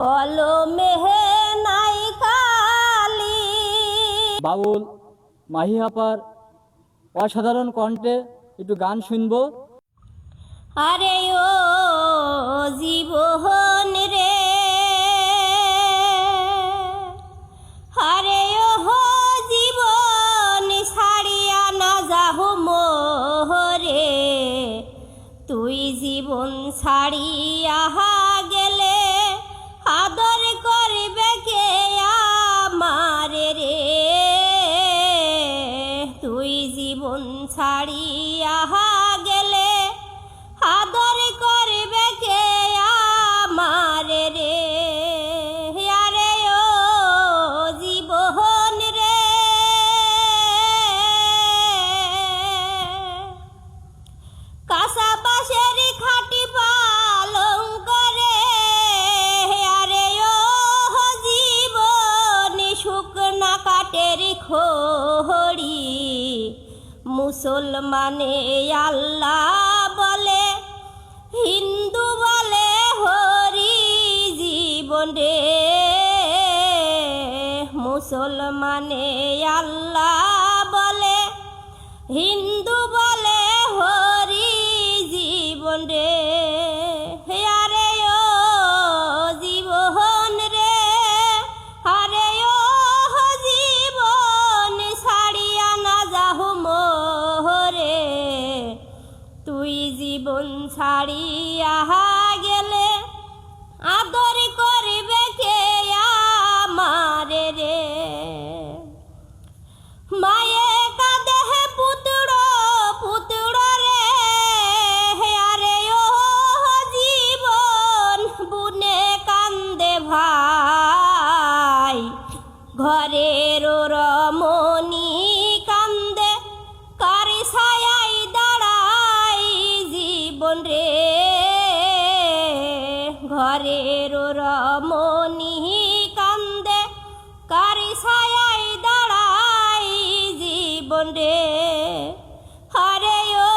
কলমেহে নাই কালি। বাউল মাহি আপার অসাধারণ কণ্ঠে একটু গান শুনবো। আরে ও জীবন রে, আরে ও জীবন ছাড়িয়া না যাহো মোরে, তুই জীবন ছাড়িয়া গেলে আদর করবে কে আমারে রে, তুই জীবন ছাড়িয়া গেলে আদর করবে কে আমারে রে। আরে ও জীবন রে, কাঁচা বাঁশের খাটি পালঙ্ক রে, আরে ও জীবন শুকনা কাঠের খড়ি, মুসলমানে আল্লাহ বলে, হিন্দু বলে হরি জীবন রে, মুসলমানে আল্লাহ বলে, হিন্দু বলে হরি জীবন রে। আরে ও জীবন রে, আরে ও জীবন ছাড়িয়া না যাহো মোরে, তুই জীবন ছাড়িয়া গেলে আদর করবে কে আমারে রে। মায়ে কাঁদে পুত্র পুত্র রে, আরে ও জীবন বুনে কান্দে ভাই, ঘরের রমণী কান্দে কার ছায়ায় দাঁড়াই জীবন রে, ঘরের রমণী কান্দে কার ছায়ায় দাঁড়াই জীবন রে। আরে ও